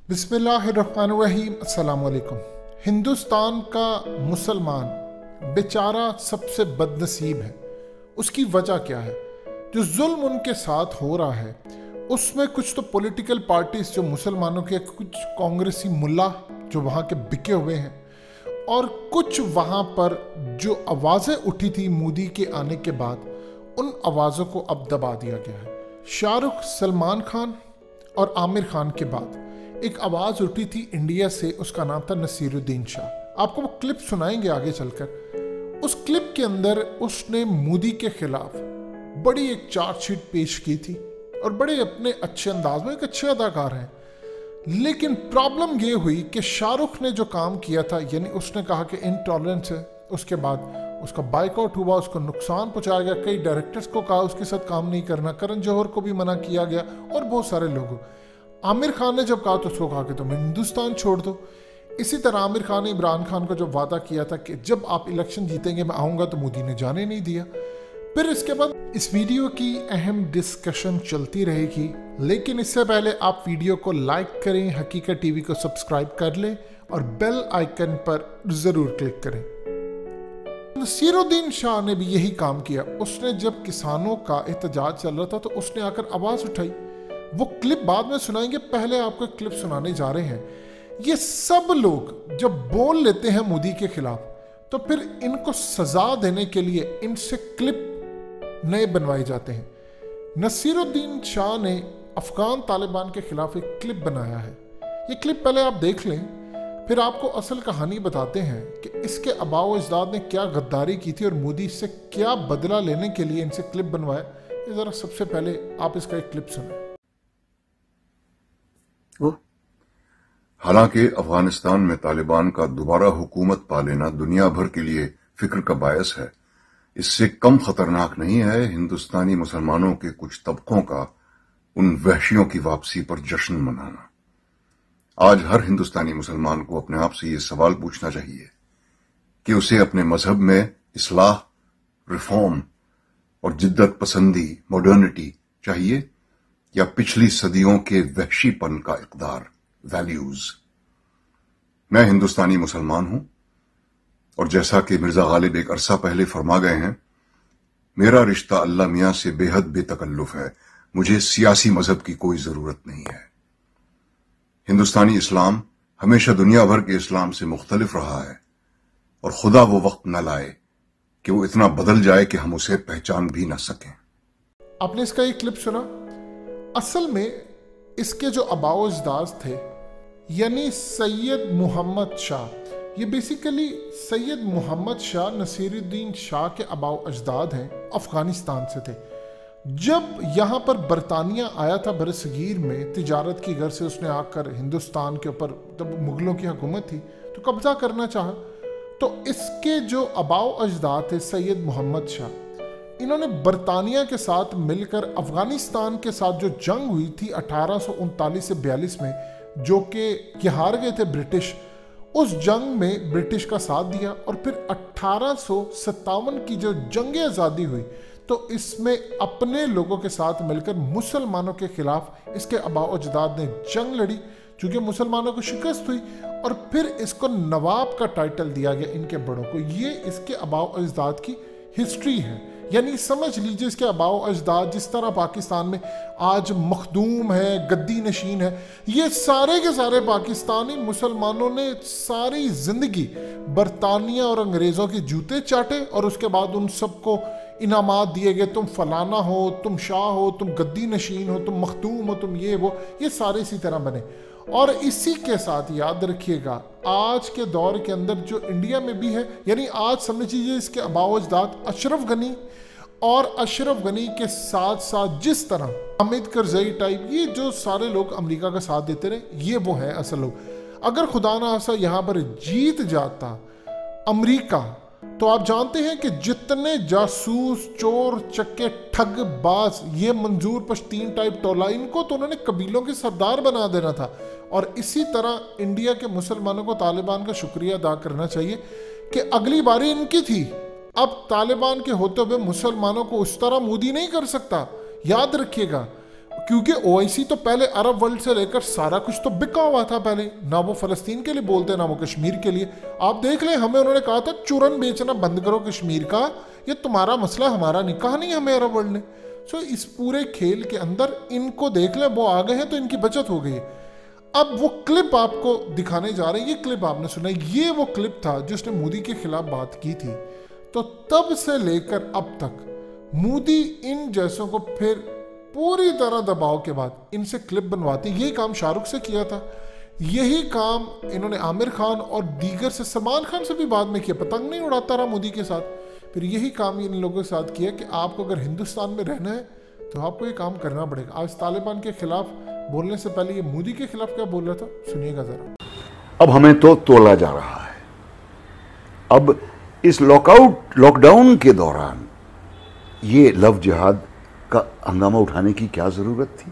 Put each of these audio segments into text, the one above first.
बिस्मिल्लाहिर्रहमानिर्रहीम। अस्सलाम वालेकुम। हिंदुस्तान का मुसलमान बेचारा सबसे बदनसीब है। उसकी वजह क्या है? जो जुल्म उनके साथ हो रहा है उसमें कुछ तो पॉलिटिकल पार्टीज जो मुसलमानों के, कुछ कांग्रेसी मुल्ला जो वहाँ के बिके हुए हैं, और कुछ वहाँ पर जो आवाज़ें उठी थी मोदी के आने के बाद, उन आवाज़ों को अब दबा दिया गया है। शाहरुख, सलमान खान और आमिर खान के बाद एक आवाज़ उठी थी इंडिया से, उसका नाम था नसीरुद्दीन शाह। आपको वो क्लिप सुनाएंगे आगे चलकर। उस क्लिप के अंदर उसने मोदी के खिलाफ बड़ी एक चार्जशीट पेश की थी और बड़े अपने अच्छे अंदाज में, एक अच्छे अदाकार हैं। लेकिन प्रॉब्लम ये हुई कि शाहरुख ने जो काम किया था, यानी उसने कहा कि इनटॉलरेंस है, उसके बाद उसका बाइकआउट हुआ, उसको नुकसान पहुंचाया गया, कई डायरेक्टर्स को कहा उसके साथ काम नहीं करना, करण जौहर को भी मना किया गया और बहुत सारे लोगों। आमिर खान ने जब कहा तो उसको कहा कि तुम हिंदुस्तान छोड़ दो। इसी तरह आमिर खान ने इमरान खान को जब वादा किया था कि जब आप इलेक्शन जीतेंगे मैं आऊँगा, तो मोदी ने जाने नहीं दिया। फिर इसके बाद इस वीडियो की अहम डिस्कशन चलती रहेगी, लेकिन इससे पहले आप वीडियो को लाइक करें, हकीकत टीवी को सब्सक्राइब कर लें और बेल आइकन पर ज़रूर क्लिक करें। नसीरुद्दीन शाह ने भी यही काम किया। उसने जब किसानों का एहतजाज चल रहा था तो उसने आकर आवाज़ उठाई। वो क्लिप बाद में सुनाएंगे, पहले आपको क्लिप सुनाने जा रहे हैं। ये सब लोग जब बोल लेते हैं मोदी के खिलाफ, तो फिर इनको सजा देने के लिए इनसे क्लिप नए बनवाए जाते हैं। नसीरुद्दीन शाह ने अफगान तालिबान के खिलाफ एक क्लिप बनाया है। ये क्लिप पहले आप देख लें, फिर आपको असल कहानी बताते हैं कि इसके आबाओ अजदाद ने क्या गद्दारी की थी और मोदी से क्या बदला लेने के लिए इनसे क्लिप बनवाया। ये जरा सबसे पहले आप इसका एक क्लिप सुनें। हालांकि अफगानिस्तान में तालिबान का दोबारा हुकूमत पा लेना दुनिया भर के लिए फिक्र का बायस है, इससे कम खतरनाक नहीं है हिंदुस्तानी मुसलमानों के कुछ तबकों का उन वहशियों की वापसी पर जश्न मनाना। आज हर हिंदुस्तानी मुसलमान को अपने आप से ये सवाल पूछना चाहिए कि उसे अपने मजहब में इस्लाह, रिफॉर्म और जिद्दत पसंदी, मॉडर्निटी चाहिए या पिछली सदियों के वहशीपन का इक़दार, वैल्यूज। मैं हिंदुस्तानी मुसलमान हूं और जैसा कि मिर्जा गालिब एक अरसा पहले फरमा गए हैं, मेरा रिश्ता अल्लाह मियां से बेहद बेतकल्लुफ है। मुझे सियासी मजहब की कोई जरूरत नहीं है। हिंदुस्तानी इस्लाम हमेशा दुनिया भर के इस्लाम से मुख्तलिफ रहा है और खुदा वो वक्त न लाए कि वो इतना बदल जाए कि हम उसे पहचान भी न सकें। आपने इसका एक क्लिप सुना। असल में इसके जो आबाओ अजदाद थे, यानी सैयद मोहम्मद शाह, ये बेसिकली सैयद मोहम्मद शाह नसीरुद्दीन शाह के आबाओ अजदाद हैं, अफगानिस्तान से थे। जब यहाँ पर बरतानिया आया था बरसगीर में तिजारत की घर से, उसने आकर हिंदुस्तान के ऊपर, जब मुगलों की हुकूमत थी तो कब्जा करना चाहा, तो इसके जो आबाओ अजदाद थे सैयद मोहम्मद शाह, इन्होंने बरतानिया के साथ मिलकर अफगानिस्तान के साथ जो जंग हुई थी 1839 से 42 में, जो कि हार गए थे ब्रिटिश, उस जंग में ब्रिटिश का साथ दिया। और फिर 1857 की जो जंग आज़ादी हुई, तो इसमें अपने लोगों के साथ मिलकर मुसलमानों के खिलाफ इसके आबाओ अजदाद ने जंग लड़ी, चूंकि मुसलमानों को शिकस्त हुई, और फिर इसको नवाब का टाइटल दिया गया इनके बड़ों को। ये इसके आबाओ अजदाद की हिस्ट्री है। यानी समझ लीजिए इसके आबाओ अजदाद, जिस तरह पाकिस्तान में आज मखदूम है, गद्दी नशीन है, ये सारे के सारे पाकिस्तानी मुसलमानों ने सारी जिंदगी बरतानिया और अंग्रेज़ों के जूते चाटे और उसके बाद उन सबको इनामात दिए गए। तुम फलाना हो, तुम शाह हो, तुम गद्दी नशीन हो, तुम मखदूम हो, तुम ये वो, ये सारे इसी तरह बने। और इसी के साथ याद रखिएगा, आज के दौर के अंदर जो इंडिया में भी है, यानी आज समझ लीजिए इसके आबाओ अजदाद अशरफ गनी, और अशरफ गनी के साथ साथ जिस तरह हामिद करजई टाइप, ये जो सारे लोग अमेरिका का साथ देते रहे, ये वो है असल लोग। अगर खुदा ना खास्ता यहाँ पर जीत जाता अमेरिका, तो आप जानते हैं कि जितने जासूस, चोर, चक्के, ठग, बाज, ये मंजूर पश्तीन टाइप टोला, इनको तो उन्होंने कबीलों के सरदार बना देना था। और इसी तरह इंडिया के मुसलमानों को तालिबान का शुक्रिया अदा करना चाहिए कि अगली बारी इनकी थी। अब तालिबान के होते हुए मुसलमानों को उस तरह मोदी नहीं कर सकता, याद रखिएगा। क्योंकि ओआईसी तो पहले अरब वर्ल्ड से लेकर सारा कुछ तो बिका हुआ था पहले, ना वो फलस्तीन के लिए बोलते ना वो कश्मीर के लिए। आप देख लें, हमें उन्होंने कहा था चूरन बेचना बंद करो कश्मीर का, ये तुम्हारा मसला हमारा नहीं, कहा नहीं हमें अरब वर्ल्ड ने। सो इस पूरे खेल के अंदर इनको देख लें, वो आ गए हैं तो इनकी बचत हो गई। अब वो क्लिप आपको दिखाने जा रहे हैं, ये क्लिप आपने सुना, ये वो क्लिप था जिसने मोदी के खिलाफ बात की थी। तो तब से लेकर अब तक मोदी इन जैसों को फिर पूरी तरह दबाव के बाद इनसे क्लिप बनवाते। यही काम शाहरुख से किया था, यही काम इन्होंने आमिर खान और दीगर से, सलमान खान से भी बाद में किया, पतंग नहीं उड़ाता रहा मोदी के साथ। फिर यही काम इन लोगों के साथ किया कि आपको अगर हिंदुस्तान में रहना है तो आपको ये काम करना पड़ेगा। आज तालिबान के खिलाफ बोलने से पहले ये मोदी के खिलाफ क्या बोल रहा था, सुनिएगा जरा। अब हमें तो तोला जा रहा है। अब इस लॉकडाउन के दौरान ये लव जिहाद का हंगामा उठाने की क्या जरूरत थी?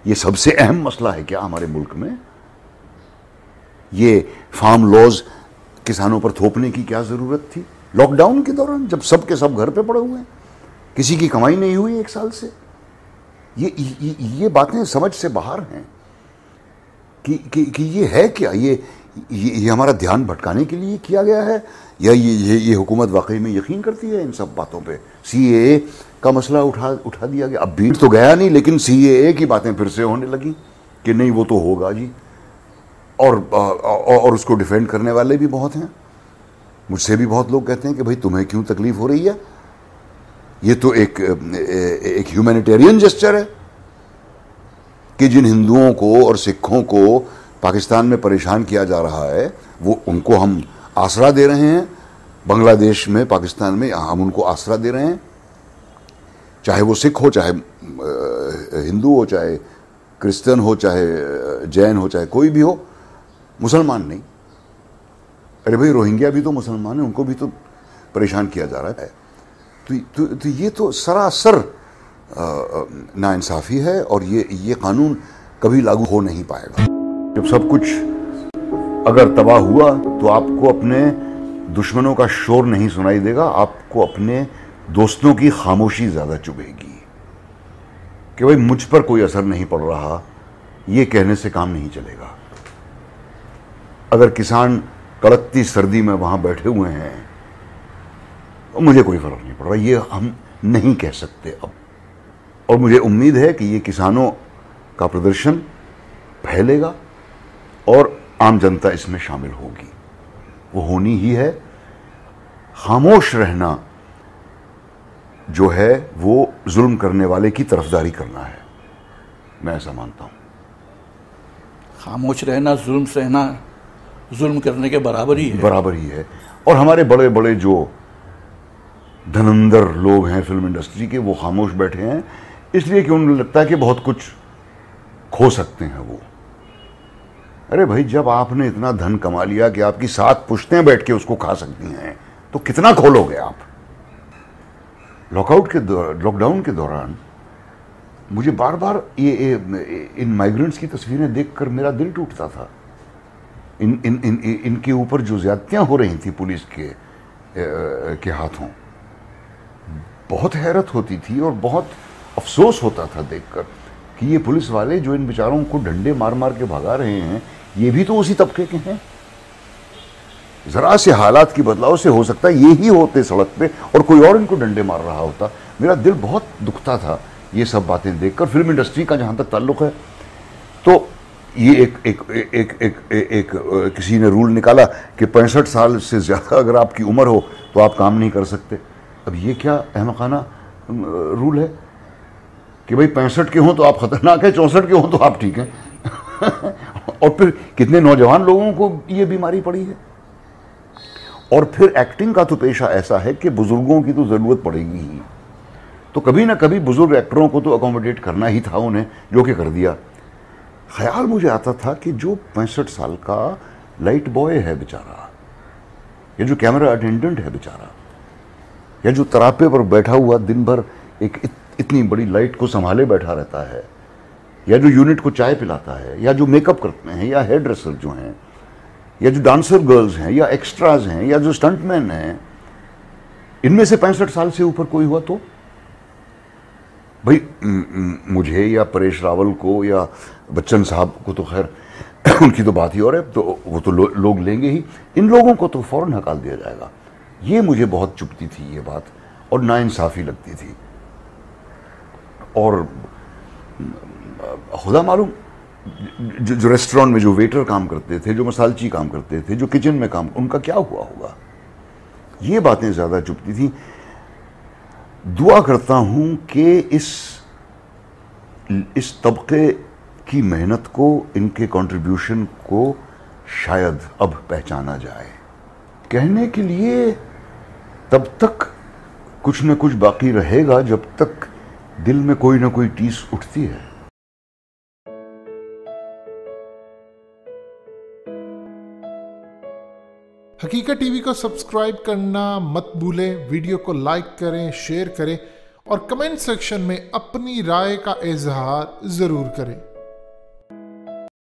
ये सबसे अहम मसला है क्या हमारे मुल्क में? ये फार्म लॉज किसानों पर थोपने की क्या जरूरत थी लॉकडाउन के दौरान, जब सब के सब घर पे पड़े हुए हैं, किसी की कमाई नहीं हुई 1 साल से? ये बातें समझ से बाहर हैं कि ये है क्या? ये हमारा ध्यान भटकाने के लिए किया गया है, या ये हुकूमत वाकई में यकीन करती है इन सब बातों पे? सीएए का मसला उठा दिया गया, अब बीट तो गया नहीं, लेकिन सीएए की बातें फिर से होने लगी कि नहीं वो तो होगा जी, और उसको डिफेंड करने वाले भी बहुत हैं। मुझसे भी बहुत लोग कहते हैं कि भाई तुम्हें क्यों तकलीफ हो रही है, ये तो एक ह्यूमैनिटेरियन जेस्चर है कि जिन हिंदुओं को और सिखों को पाकिस्तान में परेशान किया जा रहा है, वो उनको हम आसरा दे रहे हैं। बांग्लादेश में, पाकिस्तान में हम उनको आसरा दे रहे हैं, चाहे वो सिख हो, चाहे हिंदू हो, चाहे क्रिश्चियन हो, चाहे जैन हो, चाहे कोई भी हो, मुसलमान नहीं। अरे भाई रोहिंग्या भी तो मुसलमान है, उनको भी तो परेशान किया जा रहा है। तो ये तो सरासर नाइंसाफ़ी है, और ये कानून कभी लागू हो नहीं पाएगा। जब सब कुछ अगर तबाह हुआ तो आपको अपने दुश्मनों का शोर नहीं सुनाई देगा, आपको अपने दोस्तों की खामोशी ज़्यादा चुभेगी कि भाई मुझ पर कोई असर नहीं पड़ रहा। ये कहने से काम नहीं चलेगा। अगर किसान कड़कती सर्दी में वहाँ बैठे हुए हैं तो मुझे कोई फ़र्क नहीं पड़ रहा, ये हम नहीं कह सकते अब। और मुझे उम्मीद है कि ये किसानों का प्रदर्शन फैलेगा और आम जनता इसमें शामिल होगी, वो होनी ही है। खामोश रहना जो है वो जुल्म करने वाले की तरफदारी करना है, मैं ऐसा मानता हूँ। खामोश रहना जुल्म सहना जुल्म करने के बराबर ही है। और हमारे बड़े बड़े जो धनंदर लोग हैं फिल्म इंडस्ट्री के, वो खामोश बैठे हैं इसलिए कि उन्हें लगता है कि बहुत कुछ खो सकते हैं वो। अरे भाई, जब आपने इतना धन कमा लिया कि आपकी 7 पुश्तें बैठ के उसको खा सकती हैं, तो कितना खोलोगे आप? लॉकडाउन के दौरान मुझे बार बार इन माइग्रेंट्स की तस्वीरें देखकर मेरा दिल टूटता था। इनके ऊपर जो ज्यादतियां हो रही थी पुलिस के हाथों, बहुत हैरत होती थी और बहुत अफसोस होता था देखकर कि ये पुलिस वाले जो इन बेचारों को डंडे मार मार के भगा रहे हैं, ये भी तो उसी तबके के हैं। जरा से हालात की बदलाव से हो सकता है ये ही होते सड़क पे और कोई और इनको डंडे मार रहा होता। मेरा दिल बहुत दुखता था ये सब बातें देखकर। फिल्म इंडस्ट्री का जहां तक ताल्लुक है, तो ये एक किसी ने रूल निकाला कि 65 साल से ज़्यादा अगर आपकी उम्र हो तो आप काम नहीं कर सकते। अब ये क्या अहमकाना रूल है कि भाई 65 के हों तो आप ख़तरनाक हैं, 64 के हों तो आप ठीक हैं। और फिर कितने नौजवान लोगों को ये बीमारी पड़ी है। और फिर एक्टिंग का तो पेशा ऐसा है कि बुजुर्गों की तो ज़रूरत पड़ेगी ही, तो कभी ना कभी बुजुर्ग एक्टरों को तो अकोमोडेट करना ही था उन्हें, जो कि कर दिया। ख्याल मुझे आता था कि जो 65 साल का लाइट बॉय है बेचारा, या जो कैमरा अटेंडेंट है बेचारा, या जो तरापे पर बैठा हुआ दिन भर एक इतनी बड़ी लाइट को संभाले बैठा रहता है, या जो यूनिट को चाय पिलाता है, या जो मेकअप करते हैं, या हेयर ड्रेसर जो हैं, या जो डांसर गर्ल्स हैं, या एक्स्ट्राज हैं, या जो स्टंटमैन हैं, इनमें से 65 साल से ऊपर कोई हुआ तो भाई मुझे या परेश रावल को या बच्चन साहब को तो खैर उनकी तो बात ही और है, तो वो तो लोग लेंगे ही, इन लोगों को तो फौरन हकाल दिया जाएगा। ये मुझे बहुत चुभती थी ये बात, और नाइंसाफ़ी लगती थी। और खुदा मालूम जो रेस्टोरेंट में जो वेटर काम करते थे, जो मसालची काम करते थे, जो किचन में काम, उनका क्या हुआ होगा। ये बातें ज़्यादा चुभती थी। दुआ करता हूँ कि इस तबके की मेहनत को, इनके कंट्रीब्यूशन को शायद अब पहचाना जाए। कहने के लिए तब तक कुछ न कुछ बाकी रहेगा जब तक दिल में कोई ना कोई टीस उठती है। हकीकत टीवी को सब्सक्राइब करना मत भूलें, वीडियो को लाइक करें, शेयर करें और कमेंट सेक्शन में अपनी राय का इजहार ज़रूर करें।